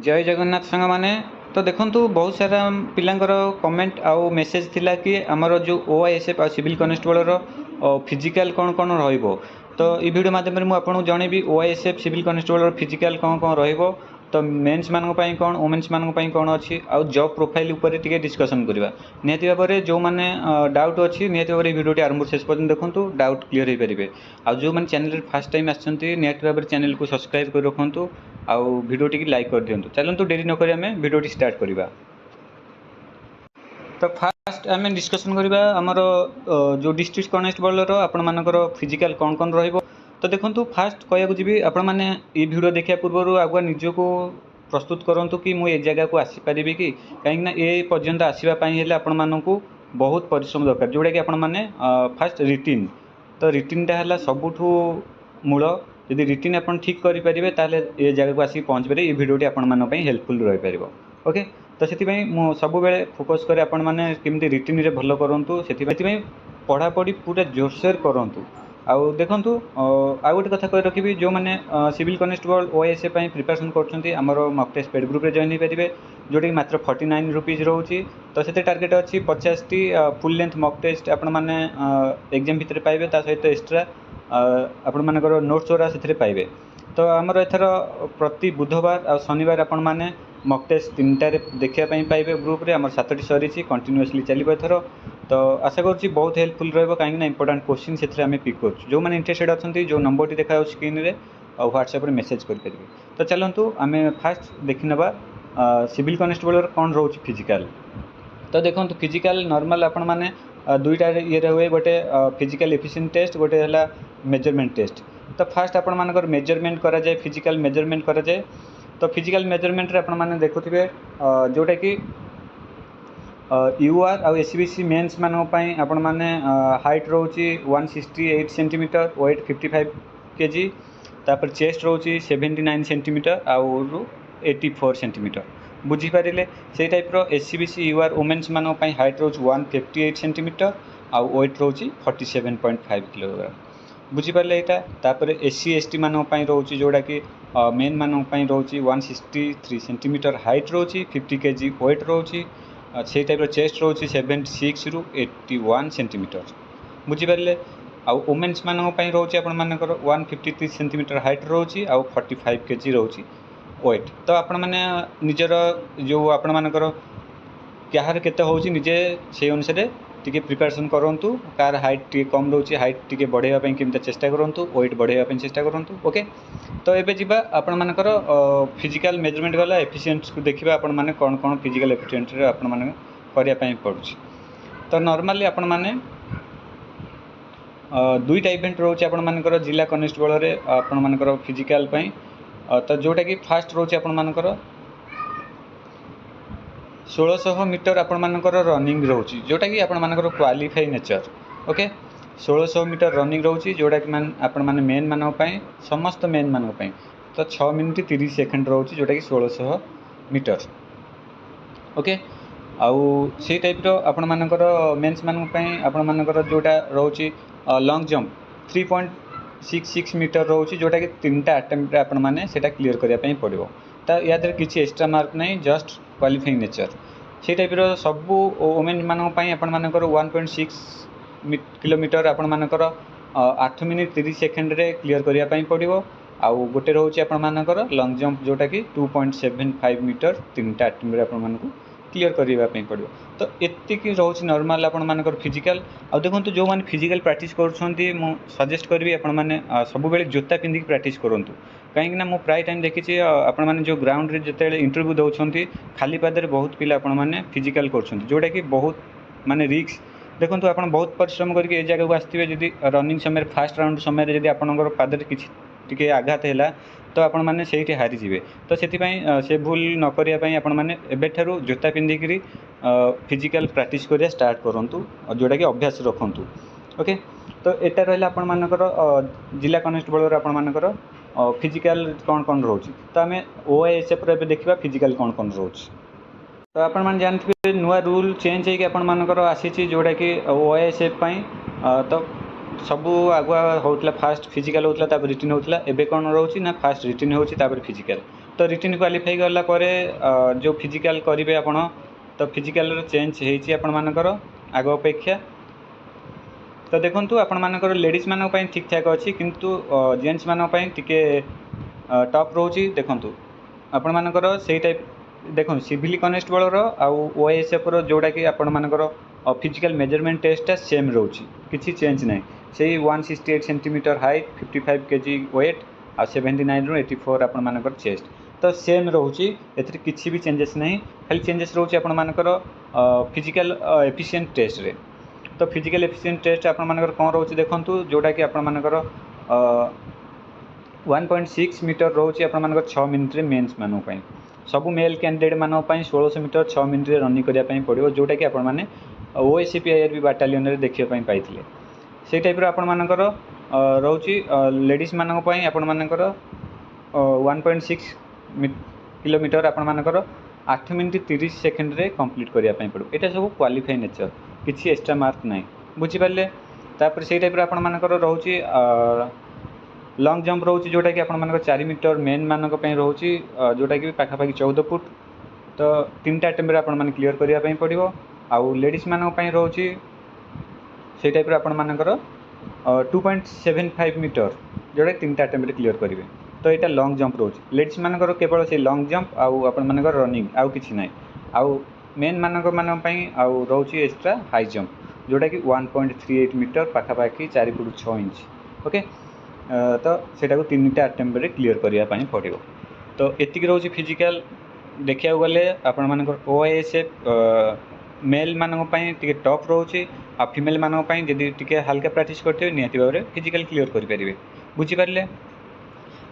जय जगन्नाथ सांग मैंने तो देखो बहुत सारा पिलांकर कमेंट आउ मेसेज थिला कि आमर जो OISF आ सिविल कनेस्टेबल फिजिकल कौन कौन रहिबो। तो ये वीडियो माध्यम मुझे आपको जनइबी OISF सिविल कनेस्टेबल फिजिकल कौन कौन रहिबो। तो मेन्स मान कौन वुमेन्स मान कौन अच्छी आउ जॉब प्रोफाइल उपर टिके डिस्कसन करवा निहाती भाव में जो मैंने डाउट अच्छी निहाती भाव वीडियो आरंभ शेष पर्यटन देखूँ डाउट क्लीयर हो पारे। आउ जो मैंने चैनल फास्ट टाइम आसछंती निहाती भाव में चैनल को सब्सक्राइब कर रखुँ आउ वीडियो टी लाइक कर दिंतु। चलतु डेरी नक वीडियो स्टार्ट करवा। तो फास्ट आम डिस्कसन करवा आमर जो डिस्ट्रिक्ट कनेस्टेबल आपण मानकर फिजिकल कौन कौन रहिबो। तो देखो फास्ट कहूँ जी आपण मैंने ये वीडियो देखा पूर्व आगुआ निजक प्रस्तुत करूँ कि मुझे जगह को आसीपारि कि कहीं ये पर्यंत आसवाई आपण मानक बहुत परिश्रम दरकार जोटा कि आपण मैंने फास्ट रिटिन। तो रिटिनटा है सबुठू मूल यदि रिटिन आप ठीक करेंगे ताले ये जगह को आसिक पहुँच पारे। ये वीडियोटी आपण हेल्पफुल रही पार। ओके तो से सब बेले फोकस करे आपण मैंने केमती रिटिन रे भल करूँ से पढ़ापढ़ी पूरा जोरसोर करूँ। आउ देखु आउ गोटे कथा कही रखी जो मैंने सिविल कनेस्टेबल OISF प्रिपरेशन कर मक टेस्ट पेड ग्रुप जॉइन हो पारे जोटा कि मात्र 49 रुपीज रोचे। तो से टार्गेट अच्छी 50टी फुल लेंथ मक टेस्ट आपण मैंने एग्जाम भितर पाइबे सहित एक्सट्रा आपण मानकर नोट्स गुरा से पाइबे। तो आमर एथर प्रति बुधवार आ शनिवार आपण मैंने मक टेस्ट 3टारे देखापी पाइबे ग्रुप रे आमर 7टी सरी कंटिन्यूअसली चलो एथर। तो आशा करुँच बहुत हेल्पफुल रहा कहीं इंपोर्टेंट क्वेश्चन से आम पिक कर जो मैंने इंटरेस्टेड अच्छा जो नंबर टी देखा स्क्रीन में व्हाट्सएप रे मेसेज करेंगे। तो चलतु आम फास्ट देखने सिविल कनेस्टेबल कौन रोच फिजिकल। तो देखो फिजिकल नॉर्मल आपण मैंने दुईटा ये हुए गोटे फिजिकल एफिशिएंट टेस्ट गोटे है मेजरमेंट टेस्ट। तो फास्ट आपण मानकर मेजरमेंट करा जाए फिजिकल मेजरमेंट करा जाए। तो फिजिकल मेजरमेंट रे आपण माने देखुथिबे जोटा कि UR आउ SBC मेन्स मान आपण माने हाइट रोची 168 सेंटीमीटर वेट 55 kg तापर चेस्ट रोची 79 सेंटीमीटर आउ 84 सेंटीमीटर बुझीपारे से टाइप रो SBC UR वुमेन्स मान हाइट रोच 158 सेंटीमीटर आउ वेट रोची 47.5 किलोग्राम बुझीपारे यहाँ। तापर SC ST मान रोची जोड़ा कि मेन मान रोची 163 सेंटीमीटर हाइट रोची 50 kg वेट रोची से टाइप चेस्ट रोची 76 रु 81 सेंटीमीटर बुझीपारे। आउ वुमेन्स मान रोची आपण मानकर 153 सेंटीमीटर हाइट रोची आउ 45 kg रोची वेट। तो आपण माने निजर जो आपण मानकर क्या केते होची निजे से अनुसार टिके प्रिपरेशन करंतु कार हाइट टी कम रोची हाइट टिके बढ़ेवा पई केमता चेष्टा करंतु वेट बढ़ेवा पई चेष्टा करंतु। ओके तो एबे जिबा आपण मानकर फिजिकल मेजरमेंट गला एफिशिएंसी को देखिबा आपण माने कोन कोन फिजिकल एफिशिएंसी रे आपण माने करिया पई पड़ुची। तो नॉर्मली आपण माने दुईटा इवेंट रोचे आपण मानकर जिला कनेस्टेबल रे आपण मानकर फिजिकल पई। तो जोटा कि फास्ट रोचे आपण मानकर 1600 मीटर आपण मानकर रनिंग रोची जोटा कि आपण मानकर क्वालिफाई नेचर। ओके 1600 मीटर रनिंग रोची जोटा कि आपण माने मेन मान समस्त मेन मान तो 6 मिनट 30 सेकंड रोची जोटा कि 1600 मीटर। ओके आउ से टाइप रो आपण मानकर मेन्स मान आपण मानकर जोटा रोची लॉन्ग जंप 3.66 मीटर रोची जोटा कि 3टा अटेम्प्ट रे आपण माने सेटा क्लियर करिया पई पड़िबो। तो या किसी एक्स्ट्रा मार्क नहीं जस्ट क्वालिफाइंग नेचर से टाइप रो सबू वुमेन मान आपण मानकर 1.6 किलोमीटर आपण मानकर 8 मिनिट 30 सेकंड रे क्लियर करिया पई पड़िबो। आउ गोटे रोचे आपण मानकर लॉन्ग जंप जोटा कि 2.75 मीटर 3टा अटेम्प्ट रे आपण मानकु क्लियर करिया पई पड़िबो। तो एतिकी रोच नॉर्मल आपण मानकर फिजिकल। आ देखंतु जो माने फिजिकल प्रैक्टिस करूछंती मु सजेस्ट करबी आपण माने सब बेले जोता पिंदी प्रैक्टिस करंतु कहीं ना मु प्राय टाइम देखी आपण माने जो ग्राउंड रे जते इंटरव्यू दउछंती खाली पादे रे बहुत पिला आपण माने फिजिकल करछंती जोटा कि बहुत माने रिस्क। देखंतु आपण बहुत परिश्रम करके ए जगह को आस्थिबे जदी रनिंग समय फास्ट राउंड समय जदी आपनकर पादे रे किछि टिके आघात हैला तो आपण माने सेठी हारी जिवे। तो सेति पई से भूल न करिया पई आपण माने एबे थारु जोता पिंदी करी फिजिकल प्रैक्टिस करिया स्टार्ट करंतु जोटा कि अभ्यास रखंतु। ओके तो एटा रहला आपण मानकर जिला कनेस्टेबल रे आपण मानकर फिजिकल कौन कौन रोची। तो आम OISF रे देखा फिजिकल कौन कौन रोची। तो आपण माने जानथिबे नुआ रूल चेंज होइके आपण मानकर आसीची जोटा कि OISF पई। तो सबू आगुआ होतला फास्ट फिजिकल होतला तापर रिटिन होतला एबे कौन रोची ना फास्ट रिटिन होची तापर फिजिकल। तो रिटन क्वालिफाई गला परे जो फिजिकल करेंगे आपण तो फिजिकल चेंज होती आपण मानकर आग अपेक्षा। तो देखो आपण मानकर लेडीज मान ठीक ठाक अच्छी किंतु जेंट्स मान टिके टप रोची। देखु आपण मानकर से टाइप देखो सिविल कनेस्टेबल आउ ओएसएफ जोड़ा कि आपण मानकर फिजिकल मेजरमेंट टेस्टा सेम रोची किसी चेंज ना से 168 सेंटीमीटर हाइट 55 केजी वेट आ 79 ରୁ 84 आपण मानकर चेस्ट तो सेम रोची एथि किसी भी चेंजेस नहीं खाली चेंजेस रोची आपण मानकर फिजिकल एफिशिएंट टेस्ट रे। तो फिजिकल एफिशिएंट टेस्ट आपण मानकर कौन रोची देखंतु जोड़ा कि आपण मानकर 1.6 मीटर रोची आपण मानकर 6 मिनिट रे मेंस मानो पई सबु मेल कैंडिडेट मानो पई 1600 मीटर 6 मिनिट रे रनिंग करिया पई पड़िबो जोटा कि आपण माने ओएससीपीआईआरबी बाटालियन रे देखिया पई पाइथिले से टाइप रो आपण मानकर रोची लेडीज मानक पई आपण मानकर 1.6 किलोमीटर आपण मानकर 8 मिनिट 30 सेकंड रे कंप्लीट करिया पई पड़ो। एटा सब क्वालिफाई नेचर किछि एक्स्ट्रा मार्क नाही बुझी पाले। तापर से टाइप रो आपण मानकर रोची लॉन्ग जंप रोची जोटा कि आपण मानकर 4 मीटर मेन मानक पई रोची जोटा कि पाखापाखि 14 फुट तो 3टा अटेम्प्ट रे आपण माने क्लियर करिया पई पड़िबो। आउ लेडीज मानक पई रोची से टाइप रो आपण मानकर 2.75 मीटर जोड़ा 3टा अटेम्प्ट क्लियर करेंगे। तो यहाँ लॉन्ग जंप रोच लेडीज मानकर केवल से लॉन्ग जंप आउ आपण मानकर रनिंग आउ किछि नाही आउ मेन मानक मान पई आउ रोची एक्स्ट्रा हाई जंप जोटा कि 1.38 मीटर पाखापाखि 4 फुट 6 इंच ओके। तो सेटा को 3टा अटेम्प्ट रे क्लियर करिया पई पड़िबो। तो एतिक रोची फिजिकल देखिया गले आपण मानकर ओएसएफ मेल मानक पई टिके टॉप रोची आ फीमेल मानक पई जदी टिके हल्का प्रैक्टिस करते निहाती भाव फिजिकल क्लियर करि परिबे बुझी पारले।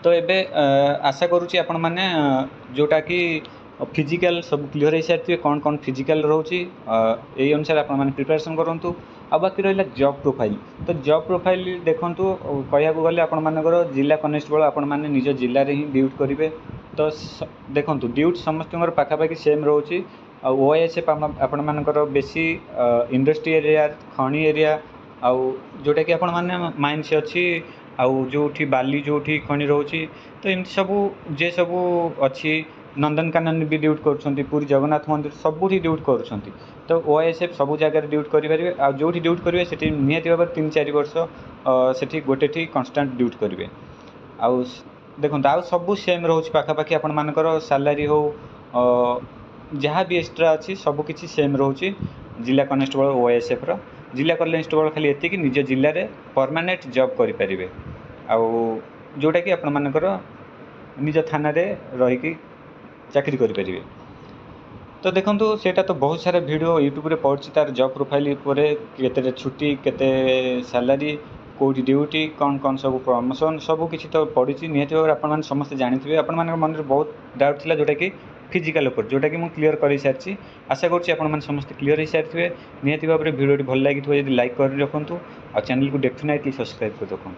तो एबे आशा करूची आपण माने जोटा कि फिजिकल सब क्लियर हो सारी कौन कौन फिजिकल रोची यही अनुसार आपण माने प्रिपरेशन करंतु। आ बाकी रहिला जॉब प्रोफाइल तो जॉब प्रोफाइल देखंतु कहया गले आपण मानकर जिला कनेस्टेबल आपण माने निज जिल्ला रे ही ड्यूटी करिवे। तो देखंतु ड्यूटी समस्तଙ୍କର पाखापाखि सेम रोची ओएसएफ आपण मानकर बेसी इंडस्ट्री एरिया खणी एरिया आउ जोटा कि आपण माने माइंस अच्छी आउ जोठी बाली जोठी खणी रोची तो एमती सबू जे सबू अच्छी नंदनकानन भी ड्यूटी कर पूरी जगन्नाथ मंदिर सबुठी ड्यूटी कर। तो ओएसएफ सबू जगह ड्यूटी करेंगे आ जो ड्यूटी करेंगे से निहाती भाव 3-4 वर्ष से गोटे कन्स्टाट ड्यूटी करेंगे। आउ देखो आउ सबू सेम रोच पाखापाखि आपण मानकर सैलरी हो जहाँ भी एक्स्ट्रा अच्छी सबकि सेम रोची जिला कनेस्टेबल ओएसएफ रो जिला कनेस्टेबल खाली एति कि निज जिले में परमानेंट जॉब करें आउ जोटा कि आपण मानकर निज थाना रे रही चाकरी करें। तो देखो सेटा तो बहुत सारा वीडियो यूट्यूब रे पड़छि तार जॉब प्रोफाइल उपरे केते छुट्टी केते सैलरी कोडी ड्यूटी कौन कौन सब प्रमोशन सब किसी तो पड़ी निहती भाव आप समस्त जानी आपण मान मन में बहुत डाउट थिला जोटा कि फिजिकल उपर जोटा कि मुझे क्लियर कर सारी आशा करुँच समस्त क्लियर हो सारी थे निहती भाव वीडियो भल लगी जब लाइक कर रखुँ और चैनल को डेफिनेटली सब्सक्राइब कर रखुँ।